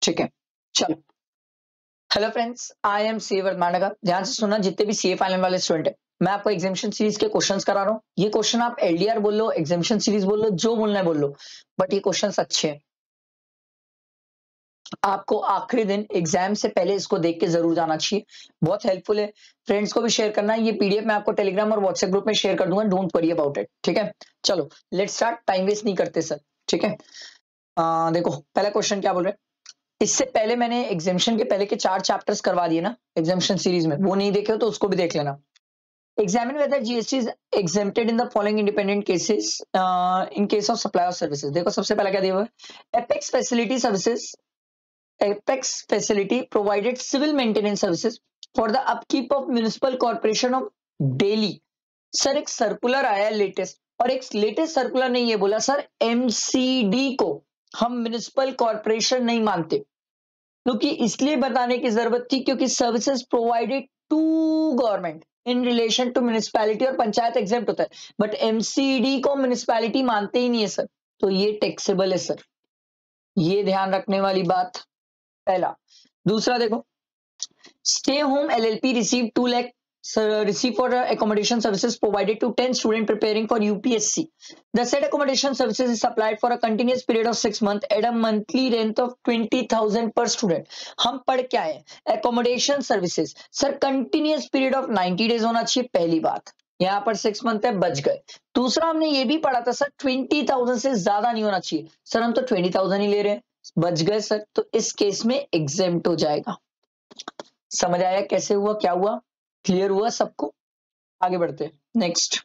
ठीक है, चलो। हेलो फ्रेंड्स, आई एम सी वर्धमानगर। ध्यान से सुनना, जितने भी सीए फाइनल वाले स्टूडेंट है, मैं आपको एग्जामिनेशन सीरीज के क्वेश्चंस करा रहा हूँ। ये क्वेश्चन आप एलडीआर बोल लो, एग्जामिनेशन सीरीज बोल लो, जो बोलना है बोल लो, बट ये क्वेश्चंस अच्छे हैं। आपको आखिरी दिन एग्जाम से पहले इसको देख के जरूर जाना चाहिए, बहुत हेल्पफुल है। फ्रेंड्स को भी शेयर करना है। ये पीडीएफ मैं आपको टेलीग्राम और व्हाट्सएप ग्रुप में शेयर कर दूंगा, डोंट वरी अबाउट इट। ठीक है, चलो लेट्स स्टार्ट, टाइम वेस्ट नहीं करते सर। ठीक है, देखो पहला क्वेश्चन क्या बोल रहे हैं। इससे पहले मैंने एग्जामिनेशन के पहले के 4 चैप्टर्स करवा दिए ना एग्जामिनेशन सीरीज में, वो नहीं देखे हो तो उसको भी देख लेना। Examine whether GST is exempted in the following independent cases in case of supply of services. देखो सबसे पहला क्या दिया हुआ है, apex facility services, apex facility provided civil maintenance services for the upkeep of municipal corporation of Delhi. Sir एक circular आया latest, और एक लेटेस्ट सर्कुलर ने ये बोला सर एमसीडी को हम म्युनिसिपल कॉर्पोरेशन नहीं मानते, क्योंकि इसलिए बताने की जरूरत थी क्योंकि services provided to government in relation to municipality और पंचायत एग्जेम्प्ट होता है, बट एमसीडी को म्युनिसिपैलिटी मानते ही नहीं है सर, तो ये टैक्सेबल है सर। ये ध्यान रखने वाली बात पहला। दूसरा देखो, stay home LLP receive 2 lakh receive for accommodation services provided to 10 students preparing for UPSC. The said accommodation services is supplied for a continuous period of 6 months at a monthly rent of 20,000 per student. हम पढ़ क्या है, accommodation services sir continuous period of 90 days होना चाहिए, पहली बात। यहाँ पर 6 मंथ है, बच गए। दूसरा हमने ये भी पढ़ा था सर 20,000 से ज्यादा नहीं होना चाहिए, सर हम तो 20,000 ही ले रहे हैं, बच गए सर, तो इस केस में एग्जेम्प्ट हो जाएगा। समझ आया कैसे हुआ, क्या हुआ, क्लियर हुआ सबको? आगे बढ़ते हैं, नेक्स्ट।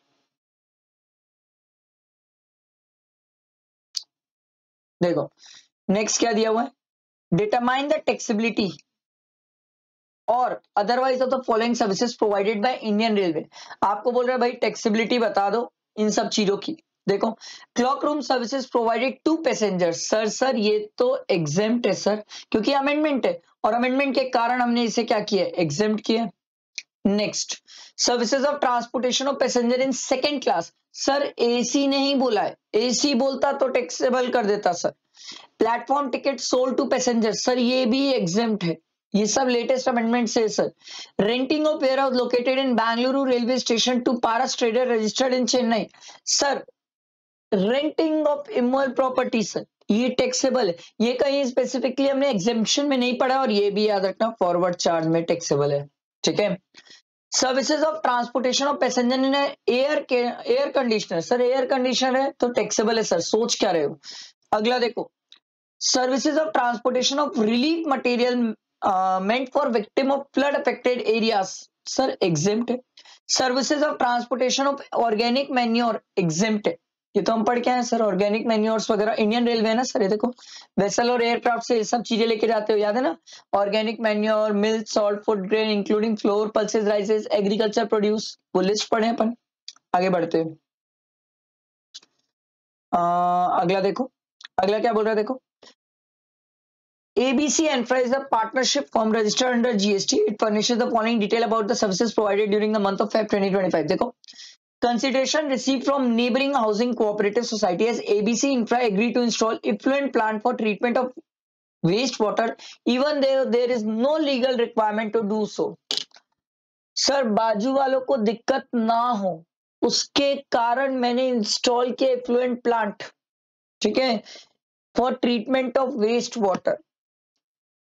देखो नेक्स्ट क्या दिया हुआ है, डिटरमाइन द टैक्सेबिलिटी और otherwise of the following services provided by Indian railway. आपको बोल रहा है भाई टैक्सेबिलिटी बता दो इन सब चीजों की। देखो clock room services provided to passengers, sir ये तो एग्जेम्प्ट है सर, क्योंकि अमेंडमेंट है, और अमेंडमेंट के कारण हमने इसे क्या किया, एग्जेम्प्ट किया। Next, services of transportation of passenger in second class, sir AC नहीं बोला है, एसी बोलता तो टैक्सेबल कर देता sir. Platform ticket sold to passenger, sir ये भी एग्जेम्प्ट है, ये सब लेटेस्ट अमेंडमेंट से sir. Renting of warehouse located in Bengaluru railway station to Paras trader registered in Chennai, sir renting of immoral property sir ये टैक्सेबल है। ये कहीं स्पेसिफिकली हमने एग्जेम्पशन में नहीं पढ़ा, और ये भी याद रखना फॉरवर्ड चार्ज में टैक्सेबल है। ठीक है, services of transportation of passenger in air conditioner, sir air conditioner है तो टैक्सेबल है सर, सोच क्या रहे हो। अगला देखो, services of transportation of relief material meant for victim of flood affected areas, sir exempt है। Services of transportation of organic manure exempt है, ये तो हम पढ़ के आए सर, ऑर्गेनिक मैन्योर्स वगैरह इंडियन रेलवे है ना सर, ये देखो वेसल और एयरक्राफ्ट से ये सब चीजें लेके जाते हो, याद है ना, organic manure, milk, salt, food grain including floor, pulses, राइसेस, agriculture produce, वो लिस्ट पढ़े अपन। आगे बढ़ते हैं, अगला देखो, अगला क्या बोल रहा है, देखो ABC Enterprise is a partnership firm registered under GST. It furnishes the following detail about the services provided during the month of Feb 2025. देखो, consideration received from neighboring housing cooperative society as ABC Infra agreed to install effluent plant for treatment of wastewater, even though there is no legal requirement to do so. Sir बाजू वालों को दिक्कत ना हो उसके कारण मैंने इंस्टॉल किया effluent प्लांट, ठीक है, for treatment of waste water.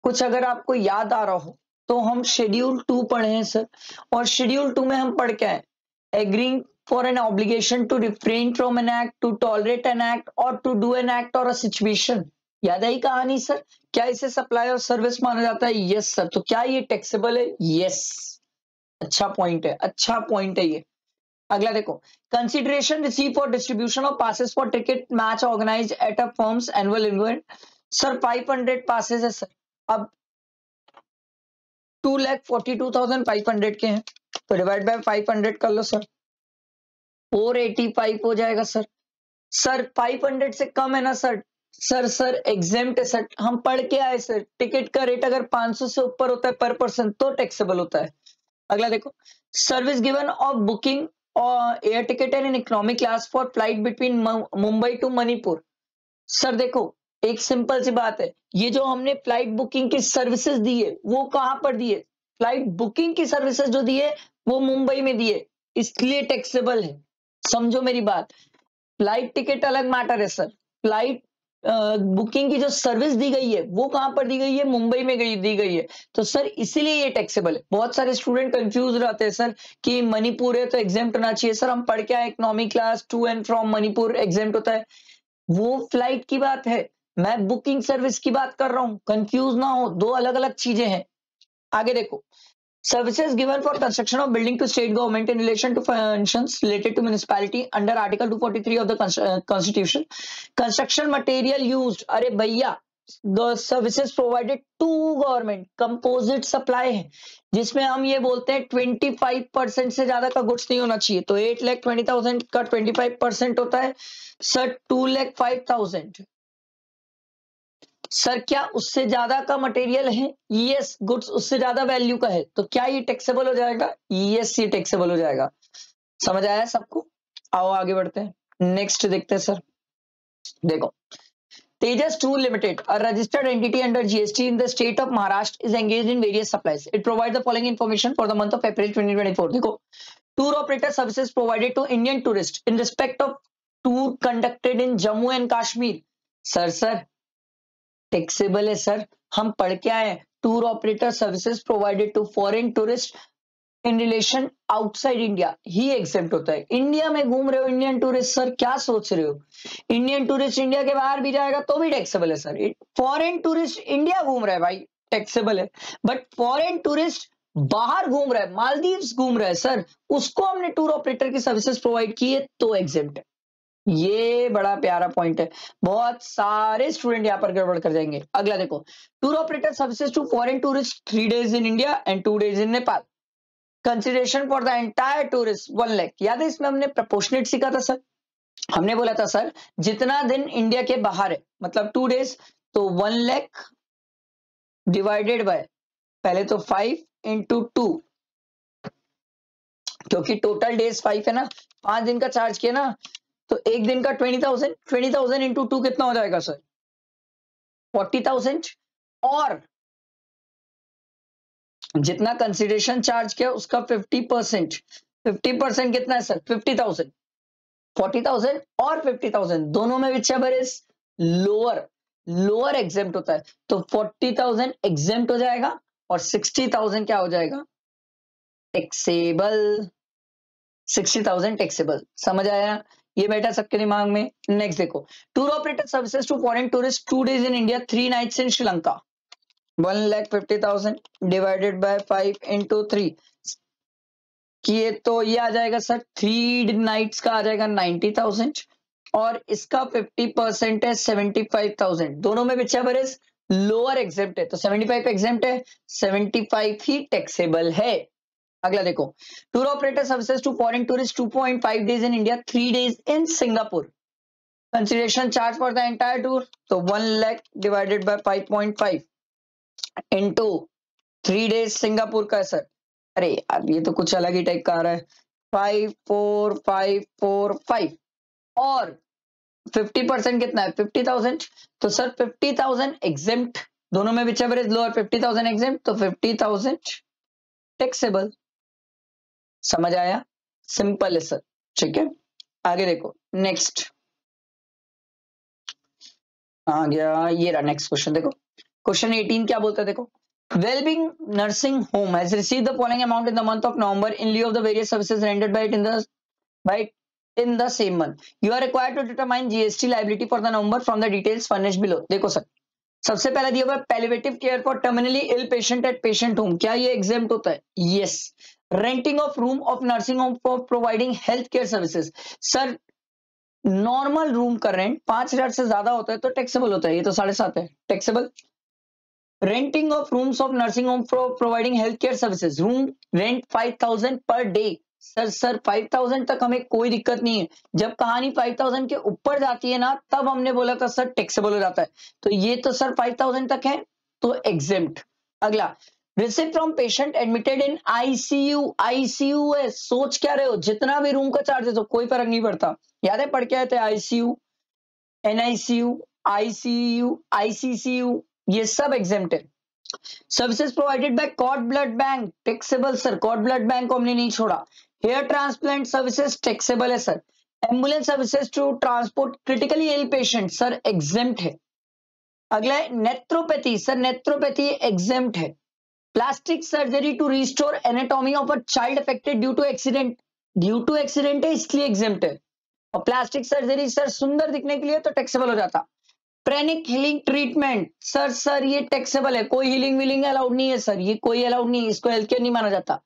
कुछ अगर आपको याद आ रहा हो तो हम शेड्यूल 2 पढ़े हैं सर, और शेड्यूल 2 में हम पढ़ के आए, agreeing for an obligation to refrain from an act, to tolerate an act और टू डू एन एक्ट और अ सिचुएशन। याद आई कहानी सर, क्या इसे सप्लाई और सर्विस माना जाता है? Yes sir. तो क्या ये टैक्सेबल है? यस, अच्छा पॉइंट है, अच्छा पॉइंट है ये। अगला देखो, consideration receive for distribution of passes for cricket match organised at a firm's annual event, sir 500 passes है सर, अब 2,42,500 के हैं तो डिवाइड बाय 500 कर लो सर, 485 हो जाएगा सर। सर 500 से कम है ना सर, सर एग्जेम्प्ट है सर, हम पढ़ के आए सर, टिकट का रेट अगर 500 से ऊपर होता है पर पर्सन तो टैक्सेबल होता है। अगला देखो, सर्विस गिवन ऑफ बुकिंग और air ticket in economic class for flight between Mumbai to Manipur, sir देखो एक सिंपल सी बात है, ये जो हमने फ्लाइट बुकिंग की सर्विसेज दी है वो कहां पर दी है? फ्लाइट बुकिंग की सर्विसेज जो दी है वो मुंबई में दी है, इसलिए टैक्सेबल है। समझो मेरी बात, फ्लाइट टिकट अलग मैटर है सर, फ्लाइट बुकिंग की जो सर्विस दी गई है वो कहां पर दी गई है? मुंबई में दी गई है, तो सर इसीलिए ये टैक्सेबल है। बहुत सारे स्टूडेंट कंफ्यूज रहते हैं सर कि मणिपुर है तो एग्जेम्प्ट होना चाहिए। सर हम पढ़ के आए economy class, to and from Manipur exempt होता है, वो फ्लाइट की बात है, मैं बुकिंग सर्विस की बात कर रहा हूं, कंफ्यूज ना हो, दो अलग अलग चीजें हैं। आगे देखो, services given for construction of building to state government in relation to functions related to municipality under article 243 of the constitution. Construction material used, अरे भैया, the services provided to government composite supply है, जिसमें हम ये बोलते हैं 25% से ज्यादा का गुड्स नहीं होना चाहिए, तो 8,20,000 का 25% होता है सर 2,05,000। सर क्या उससे ज्यादा का मटेरियल है? यस, गुड्स उससे ज्यादा वैल्यू का है, तो क्या ये टैक्सेबल हो जाएगा? यस, ये टैक्सेबल हो जाएगा। समझ आया सबको? आओ आगे बढ़ते हैं, नेक्स्ट देखते हैं सर। देखो, Tejas Tool Limited, a registered entity under GST in the state of Maharashtra, is engaged in various supplies. It provides the following information for the month of April 2024. देखो, tour operator services provided to Indian tourists in respect of tour conducted in Jammu and Kashmir. Sir taxable है sir, हम पढ़ के आए, tour operator services provided to foreign tourist in relation outside India ही exempt होता है। India में घूम रहे हो इंडियन टूरिस्ट, सर क्या सोच रहे हो? इंडियन टूरिस्ट इंडिया के बाहर भी जाएगा तो भी टैक्सेबल है सर। फॉरेन टूरिस्ट इंडिया घूम रहा है भाई, टैक्सेबल है, बट फॉरेन टूरिस्ट बाहर घूम रहा है, मालदीव्स घूम रहा है सर, उसको हमने टूर ऑपरेटर की सर्विसेज प्रोवाइड की है तो एग्जेम्प्ट है। ये बड़ा प्यारा पॉइंट है, बहुत सारे स्टूडेंट यहाँ पर गड़बड़ कर जाएंगे। अगला देखो, tour operator services to foreign tourist 3 days in India and 2 days in Nepal, consideration for the entire tourist 1 lakh. याद है इसमें हमने प्रपोर्शनेट सीखा था सर, हमने बोला था सर जितना दिन इंडिया के बाहर है मतलब 2 days, तो 1 लाख डिवाइडेड बाय पहले तो 5 into 2, क्योंकि टोटल डेज 5 है ना, 5 दिन का चार्ज किया ना, तो एक दिन का 20,000, 20,000 इंटू 2 कितना हो जाएगा सर? 40,000। और जितना कंसिडरेशन चार्ज किया उसका 50%, 50% कितना है सर? 50,000। 40,000 और 50,000 दोनों में whichever is lower, lower exempt होता है, तो 40,000 एग्जेम्प्ट हो जाएगा और 60,000 क्या हो जाएगा? टैक्सेबल। 60,000 टैक्सेबल। समझ आया? ये बैठा सबके दिमाग में। नेक्स्ट देखो, tour operator services to foreign tourist 2 days in India 3 nights in Sri Lanka, 1,50,000 divided by 5 into 3 किए तो ये आ जाएगा सर 3 nights का आ जाएगा 90,000 और इसका 50% है 75,000, दोनों में विचएवर इज लोअर एग्जेम्प्ट है, तो 75 एग्जेम्प्ट है, 75 ही टैक्सेबल है। अगला देखो, tour operator services to foreign tourist 2.5 days in India 3 days in Singapore, consideration charge for the entire tour, तो 1 lakh divided by 5.5 into 3 days Singapore का है सर। अरे यार ये तो कुछ अलग ही टाइप का आ रहा है, 5,4,5,4,5 और 50% कितना है? 50,000, तो सर 50,000 एग्जेम्प्ट, दोनों में विचएवर इज लोअर, 50,000 एग्जेम्प्ट, तो 50,000 टैक्सेबल। समझ आया? सिंपल है सर, ठीक है। आगे देखो, नेक्स्ट आ गया, ये रहा नेक्स्ट क्वेश्चन। देखो क्वेश्चन 18 क्या बोलता है, देखो, wellbeing nursing home has received the following amount in the month of November in लिeu of the various services rendered by it in the same month. You are required to determine GST liability for the November from the details furnished below. देखो sir, सबसे पहला दिया हुआ है palliative care for terminally ill patient at patient home, क्या ये एग्जेम्प्ट होता है? Yes. Renting of room of nursing home for providing health care services, sir normal room का रेंट 5,000 से ज्यादा होता है तो टैक्सेबल होता है, ये तो 7.5 है, taxable. Renting of rooms of nursing home for providing health care services, room rent 5,000 per day, sir 5,000 तक हमें कोई दिक्कत नहीं है, जब कहानी 5,000 के ऊपर जाती है ना तब हमने बोला था सर टैक्सेबल हो जाता है, तो ये तो सर 5,000 तक है तो एग्जेम्प्ट। अगला, receipt from patient admitted in ICU, ICU है, सोच क्या रहे हो, जितना भी रूम का चार्जेस हो कोई फर्क नहीं पड़ता, याद है पढ़ के आए थे आईसीयू, एनआईसीयू, ICU, ICCU, ये सब एग्जेम्प्ट है। Services provided by cord blood bank taxable sir, cord blood bank को हमने नहीं छोड़ा। हेयर ट्रांसप्लांट सर्विसेज टैक्सेबल है sir. Ambulance services to transport critically ill patient sir exempt है। अगला है नेत्रोपैथी सर, नेत्रोपैथी एग्जेम्प्ट है। Plastic surgery to restore anatomy of a child affected due to accident, due to accident है इसलिए exempt है। और plastic surgery sir सुंदर दिखने के लिए तो टैक्सेबल हो जाता। प्रेनिक हीलिंग ट्रीटमेंट सर ये टैक्सेबल है, कोई हीलिंग विलिंग अलाउड नहीं है सर, ये कोई अलाउड नहीं है, इसको हेल्थ केयर नहीं माना जाता।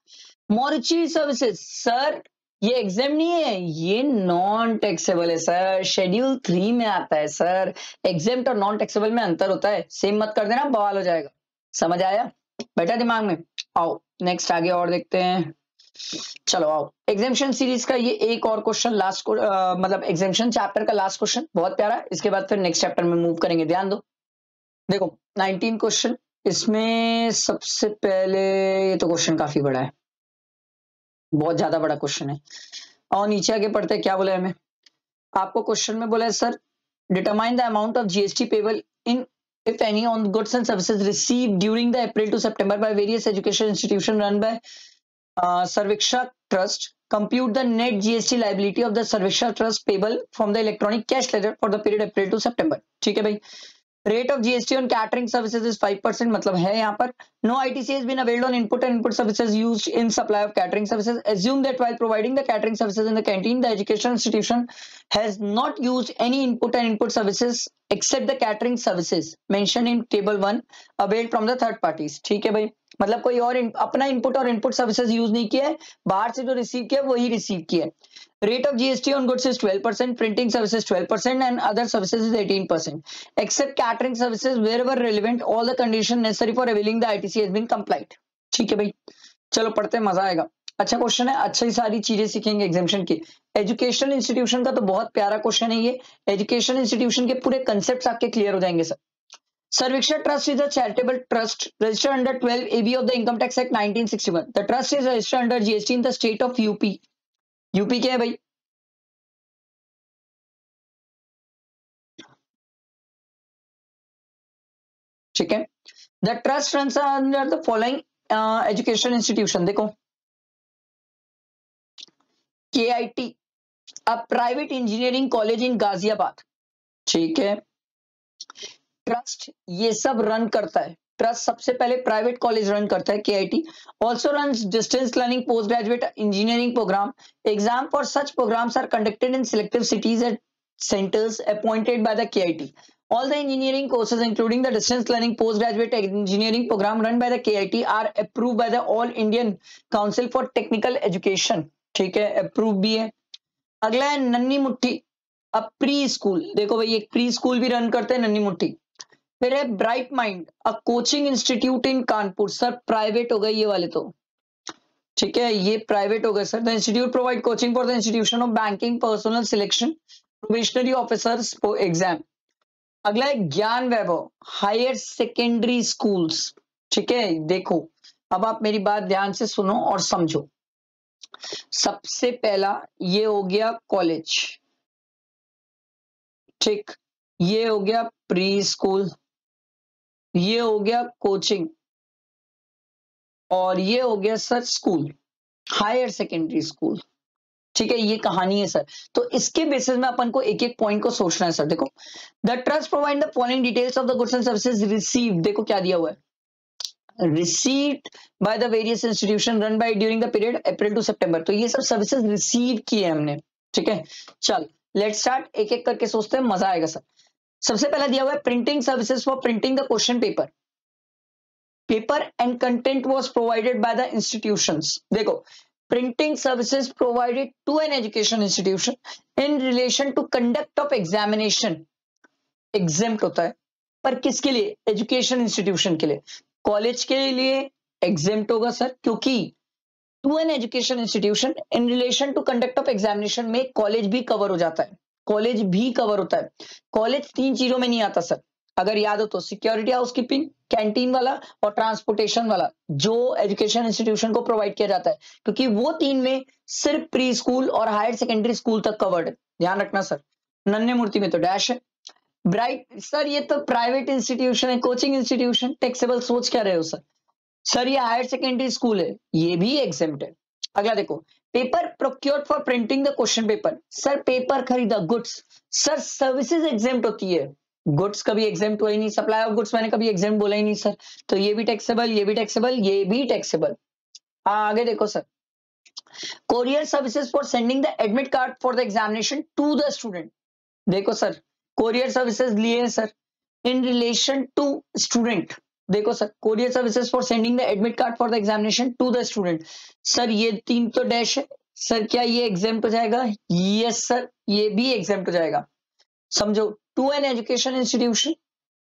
मॉर्चरी सर्विसेज सर ये एग्जाम नहीं है, ये नॉन टैक्सेबल है सर, शेड्यूल 3 में आता है सर। एग्जेम्प्ट और नॉन टैक्सेबल में अंतर होता है, सेम मत कर देना, बवाल हो जाएगा। समझ आया, बैठा दिमाग में? आओ नेक्स्ट आगे और देखते हैं। चलो आओ, एग्जामिशन सीरीज का ये एक और क्वेश्चन लास्ट, मतलब एग्जामिशन चैप्टर का लास्ट क्वेश्चन, बहुत प्यारा। इसके बाद फिर नेक्स्ट चैप्टर में मूव करेंगे, ध्यान दो। देखो 19 क्वेश्चन, इसमें सबसे पहले ये तो क्वेश्चन काफी बड़ा है, बहुत ज्यादा बड़ा क्वेश्चन है। और नीचे आगे पढ़ते हैं, क्या बोला है हमें आपको क्वेश्चन में, बोला है sir determine the amount of GST payable in if any on goods and services received during the April to September by various education institution run by Sarviksha Trust, compute the net GST liability of the Sarviksha Trust payable from the electronic cash ledger for the period April to September। ठीक है भाई। Rate of GST on catering services is 5%, मतलब है यहाँ पर। No ITC has been availed on input and input services used in supply of catering services. Assume that while providing the catering services in the canteen the education institution has not used any input and input services except the catering services mention in table 1 availed from the third parties. ठीक है भाई, मतलब कोई और अपना input और input services use नहीं किया है, बाहर से जो रिसीव किया वही रिसीव किया है। Rate of GST on goods is 12%, printing services 12%, and other services is 18%. Except catering services, wherever relevant, all the conditions necessary for availing the ITC has been complied. ठीक है भाई, चलो पढ़ते हैं, मजा आएगा। अच्छा क्वेश्चन है, अच्छी सारी चीजें सीखेंगे एग्जामिशन की। एजुकेशनल इंस्टीट्यूशन का तो बहुत प्यारा क्वेश्चन है ये, एजुकेशन इंस्टीट्यूशन के पूरे कंसेप्ट आपके क्लियर हो जाएंगे sir. Sarviksha Trust is a charitable trust registered under 12 AB of the Income Tax Act 1961. The trust is registered under GST in the state of UP. UP क्या है भाई? ठीक है। The trust runs under the following education institution. देखो KIT, a private engineering college in Ghaziabad. ठीक है, trust ये सब रन करता है, ट्रस्ट सबसे पहले प्राइवेट कॉलेज रन करता है KIT। Also runs distance learning post graduate engineering program. Exam for such programs are conducted in selective cities at centers appointed by the KIT. All the engineering courses including the distance learning postgraduate engineering program run by the KIT are approved by the All Indian Council for Technical Education। ठीक है, approve भी है। अगला है नन्ही मुट्ठी, अब pre school. देखो भाई एक प्री स्कूल भी रन करते हैं नन्ही मुट्ठी। फिर है bright mind, a coaching institute in Kanpur. Sir private हो गए ये वाले तो, ठीक है ये प्राइवेट हो गए sir. The institute provide coaching for the institution of banking personal selection probationary officers exam. अगला है ज्ञान वैभव हायर सेकेंडरी स्कूल्स। ठीक है, देखो अब आप मेरी बात ध्यान से सुनो और समझो। सबसे पहला ये हो गया कॉलेज, ठीक, ये हो गया प्री स्कूल, ये हो गया कोचिंग, और ये हो गया sir school, higher secondary school. ठीक है, ये कहानी है सर। तो इसके बेसिस में अपन को एक एक पॉइंट को सोचना है सर। देखो the trust provide the following details of the goods and services received. देखो क्या दिया हुआ है, received by the various institution run by during the period April to September. तो ये सब सर्विसेज रिसीव किए हमने। ठीक है, चल लेट्स स्टार्ट, एक एक करके सोचते हैं, मजा आएगा सर। सबसे पहला दिया हुआ है printing services for printing the question paper. Paper and content was provided by the institutions. देखो printing services provided to an education institution in relation to conduct of examination exempt होता है, पर किसके लिए? एजुकेशन इंस्टीट्यूशन के लिए। College के लिए exempt होगा सर, क्योंकि to an education institution in relation to conduct of examination में कॉलेज भी कवर हो जाता है, कॉलेज भी कवर होता है। कॉलेज 3 चीजों में नहीं आता सर, अगर याद हो तो सिक्योरिटी हाउसकीपिंग, कैंटीन वाला और ट्रांसपोर्टेशन वाला, जो एजुकेशन इंस्टीट्यूशन को प्रोवाइड किया जाता है, क्योंकि वो 3 में सिर्फ प्री स्कूल और हायर सेकेंडरी स्कूल तक कवर्ड है। ध्यान रखना सर। नन्हे मूर्ति में तो डैश है। ब्राइट सर ये तो प्राइवेट इंस्टीट्यूशन है, कोचिंग इंस्टीट्यूशन, टैक्सेबल सोच क्या रहे हो सर? सर ये हायर सेकेंडरी स्कूल है, ये भी एग्जेम्प्ट है। अगला देखो, paper procured for printing the question paper, sir paper खरीदा, गुड्स, सर सर्विसेज एग्जेम्प्ट होती है, गुड्स कभी एग्जेम्प्ट हुआ ही नहीं, सप्लाई ऑफ गुड्स मैंने कभी एग्जेम्प्ट बोला ही नहीं सर, तो ये भी टैक्सेबल, ये भी टैक्सेबल, ये भी टैक्सेबल। आगे देखो sir, courier services for sending the admit card for the examination to the student, देखो सर कोरियर सर्विसेज लिए हैं sir in relation to student, देखो sir courier services for sending the admit card for the examination to the student, sir ये 3 तो dash है sir, क्या ये exempt हो जाएगा? यस सर ये भी एग्जाम्प्ट हो जाएगा। समझो, to an education institution,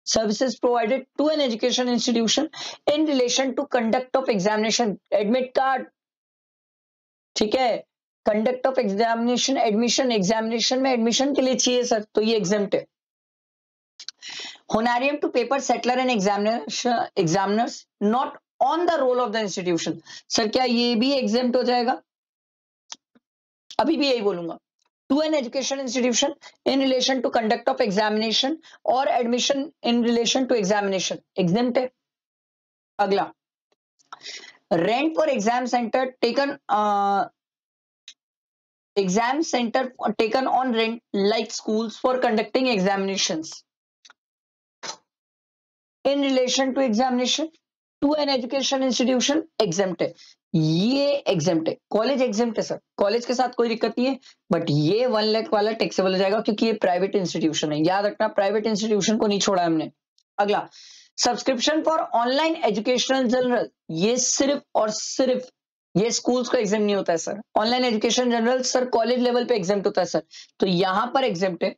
services provided to an education institution in relation to conduct of examination, admit card, ठीक है, conduct of examination, admission, examination में एडमिशन के लिए चाहिए सर, तो ये एग्जाम्प्ट है। Honorarium to paper setter and examiners not on the roll of the institution, sir क्या ये भी एग्जाम्प्ट हो जाएगा? अभी भी यही बोलूंगा, to an education institution in relation to conduct of examination और admission in relation to examination, exempt है। अगला, rent for exam center taken, exam center taken on rent like schools for conducting examinations in relation to examination to an education institution, exempt है, ये exempt है। College exempt है sir, college के साथ कोई दिक्कत नहीं है, बट ये 1 लाख वाला टैक्सेबल हो जाएगा क्योंकि ये प्राइवेट इंस्टीट्यूशन है, याद रखना प्राइवेट इंस्टीट्यूशन को नहीं छोड़ा हमने। अगला, subscription for online educational journal, ये सिर्फ और सिर्फ ये स्कूल्स को एग्जाम नहीं होता है sir, online education general sir college level पे एग्जाम्प्ट होता है सर, तो यहां पर एग्जाम्प्ट है,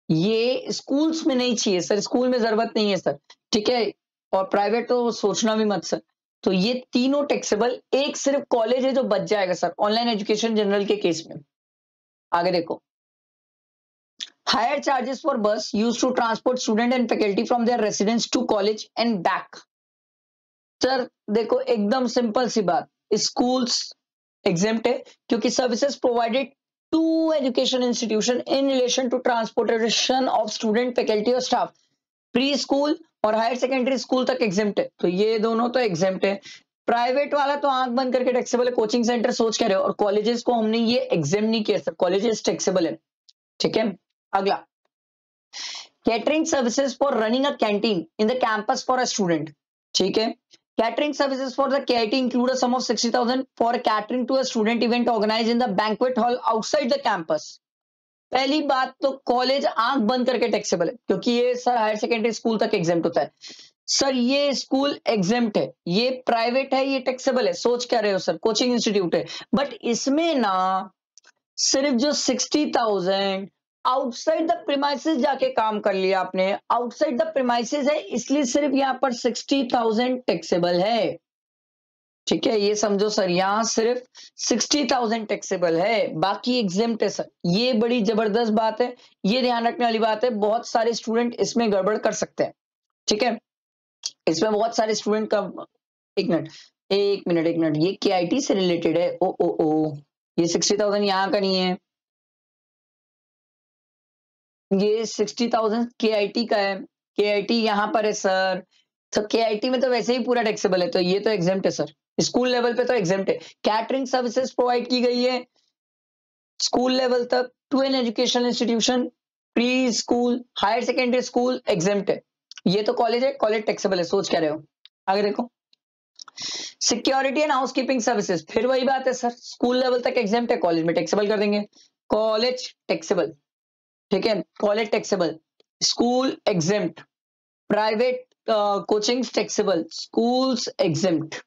ये स्कूल्स में नहीं चाहिए सर, स्कूल में जरूरत नहीं है सर, ठीक है, और प्राइवेट तो सोचना भी मत सर, तो ये तीनों टैक्सेबल, एक सिर्फ कॉलेज है जो बच जाएगा सर ऑनलाइन एजुकेशन जनरल के केस में। आगे देखो, hire charges for bus use to transport student and faculty from their residence to college and back, sir देखो एकदम सिंपल सी बात, स्कूल्स एग्जेम्प्ट है क्योंकि services provided to education institution in relation to transportation of student, faculty और staff, pre school और higher secondary school तक exempt है, तो ये दोनों तो एग्जेम्प्ट है। प्राइवेट वाला तो आंख बंद करके टैक्सेबल है, कोचिंग सेंटर सोच के रहे हो, और कॉलेजेस को हमने ये एग्जेम्प्ट नहीं किया सर, कॉलेजेस टैक्सेबल है, ठीक है। अगला, catering services for running a canteen in the campus for a student, ठीक है, catering services for the KIT include a sum of 60,000 for catering to a student event organized in the banquet hall outside the campus। पहली बात तो college आंख बंद करके taxable है क्योंकि ये सर हायर सेकेंडरी स्कूल तक एग्जेम्प्ट होता है सर, ये स्कूल एग्जेम्प्ट है, ये प्राइवेट है, ये टैक्सेबल है, सोच क्या रहे हो सर, कोचिंग इंस्टीट्यूट है, बट इसमें ना सिर्फ जो 60,000 आउटसाइड द प्रीमाइसेस जाके काम कर लिया आपने, आउटसाइड द प्रीमाइसेस है इसलिए सिर्फ यहां पर 60,000 टैक्सेबल है, ठीक है, ये समझो सर यहां सिर्फ 60,000 टैक्सेबल है, बाकी एग्जेम्प्ट है सर, ये बड़ी जबरदस्त बात है, ये ध्यान रखने वाली बात है, बहुत सारे स्टूडेंट इसमें गड़बड़ कर सकते हैं, ठीक है, इसमें बहुत सारे स्टूडेंट का, एक मिनट ये KIT से रिलेटेड है, ओ ये 60,000 यहाँ का नहीं है, ये 60,000 KIT का है, KIT यहाँ पर है सर, तो KIT में तो वैसे ही पूरा टैक्सेबल है, तो ये तो एग्जेम्प्ट है सर, स्कूल लेवल पे तो एग्जेम्प्ट है। कैटरिंग सर्विसेज प्रोवाइड की गई है स्कूल लेवल तक to an education institution, pre school, higher secondary school, exempt है, ये तो कॉलेज है, कॉलेज टैक्सेबल है, सोच क्या रहे हो। आगे देखो, security and house keeping services, फिर वही बात है सर, स्कूल लेवल तक एग्जेम्प्ट है, कॉलेज में टैक्सेबल कर देंगे, कॉलेज टैक्सेबल, ठीक है, college taxable, school exempt, private coaching taxable, schools exempt.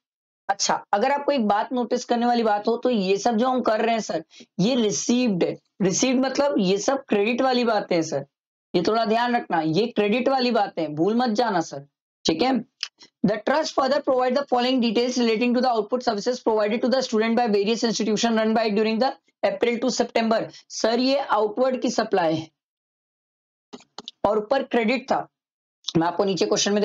अच्छा, अगर आपको एक बात नोटिस करने वाली बात हो तो ये सब जो हम कर रहे हैं सर, ये रिसीव्ड है, रिसीव्ड मतलब ये सब क्रेडिट वाली बातें हैं सर, ये थोड़ा ध्यान रखना, ये क्रेडिट वाली बातें, भूल मत जाना सर, ठीक है। The trust further provide the following details relating to the output services provided to the student by various institutions run by during the April to September। Sir ये आउटवर्ड की सप्लाई है और ऊपर क्रेडिट था, मैं आपको नीचे क्वेश्चन में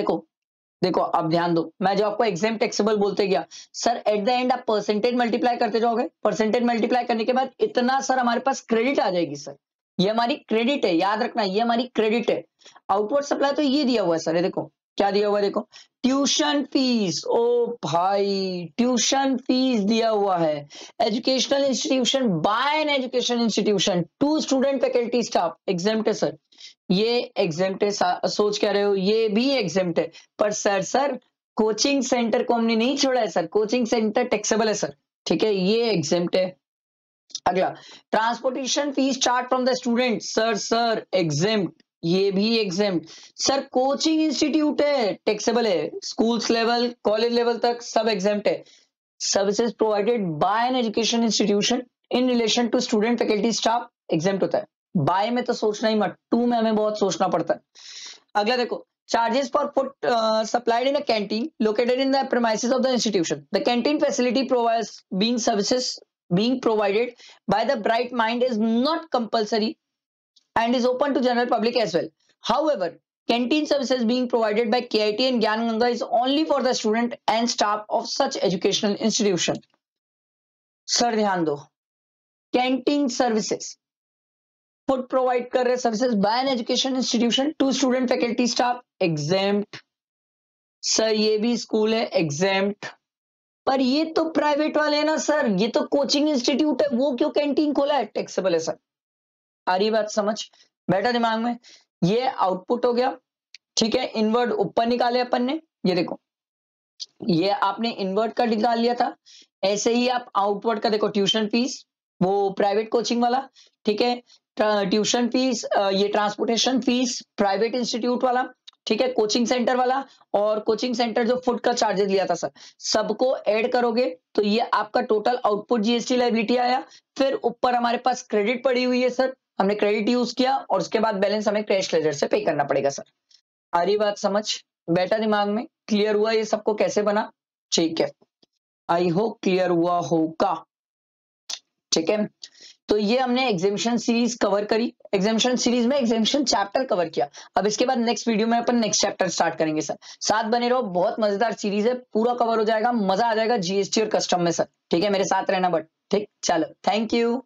देखो अब ध्यान दो, मैं जो आपको एग्जाम टैक्सेबल बोलते गया सर, एट द एंड आप परसेंटेज मल्टीप्लाई करते जाओगे, परसेंटेज मल्टीप्लाई करने के बाद इतना सर हमारे पास क्रेडिट आ जाएगी सर, ये हमारी क्रेडिट है, याद रखना ये हमारी क्रेडिट है। आउटवर्ड सप्लाई तो ये दिया हुआ है सर, ये देखो क्या दिया हुआ है, देखो ट्यूशन फीस, ओ भाई ट्यूशन फीस दिया हुआ है। Educational institution by an education institution to student faculty staff exempt है सर, ये एग्जेम्प्ट है। सोच क्या रहे हो, ये भी एग्जेम्प्ट है। पर सर कोचिंग सेंटर को हमने नहीं छोड़ा है सर, कोचिंग सेंटर टैक्सेबल है सर, ठीक है, ये एग्जेम्प्ट है। अगला transportation fees charge from the student, sir exempt, ये भी एग्जेम्प्ट। सर कोचिंग इंस्टीट्यूट है, टैक्सेबल है, स्कूल्स लेवल कॉलेज लेवल तक सब एग्जेम्प्ट है। Services provided by an education institution in relation to student faculty staff exempt होता है। Bye में तो सोचना ही मत, टू में हमें बहुत सोचना पड़ता है। अगला देखो charges for food supplied in a canteen located in the premises of the institution. The canteen facility provides being provided by the Bright Mind is not compulsory and is open to general public as well. However, canteen services being provided by KIT and Gyan Ganga is only for the student and staff of such educational institution. Sir ध्यान दो, canteen services food provide कर रहे services by an education institution to student faculty staff exempt. Sir ये भी school है exempt, पर ये तो प्राइवेट वाले हैं ना सर, ये तो कोचिंग इंस्टीट्यूट है, वो क्यों कैंटीन खोला है, टैक्सेबल है सर। आ रही बात समझ, बैठा दिमाग में। ये आउटपुट हो गया, ठीक है, इनवर्ड ऊपर निकाले अपन ने, ये देखो ये आपने इनवर्ट का निकाल लिया था। ऐसे ही आप आउटवर्ड का देखो, ट्यूशन फीस वो प्राइवेट कोचिंग वाला, ठीक है, ट्यूशन फीस ये ट्रांसपोर्टेशन फीस प्राइवेट इंस्टीट्यूट वाला, ठीक है, कोचिंग सेंटर वाला, और कोचिंग सेंटर जो फूड का चार्जेस लिया था सर, सबको ऐड करोगे तो ये आपका टोटल आउटपुट जीएसटी लायबिलिटी आया। फिर ऊपर हमारे पास क्रेडिट पड़ी हुई है सर, हमने क्रेडिट यूज किया और उसके बाद बैलेंस हमें कैश लेजर से पे करना पड़ेगा सर। आ रही बात समझ, बैठा दिमाग में, क्लियर हुआ ये सबको कैसे बना, ठीक है, आई होप क्लियर हुआ होगा, ठीक है। तो ये हमने एग्जामिशन सीरीज कवर करी, एग्जामिशन सीरीज में एग्जामिशन चैप्टर कवर किया। अब इसके बाद नेक्स्ट वीडियो में अपन नेक्स्ट चैप्टर स्टार्ट करेंगे सर, साथ बने रहो, बहुत मजेदार सीरीज है, पूरा कवर हो जाएगा, मजा आ जाएगा जीएसटी और कस्टम में सर, ठीक है, मेरे साथ रहना बट, ठीक, चलो थैंक यू।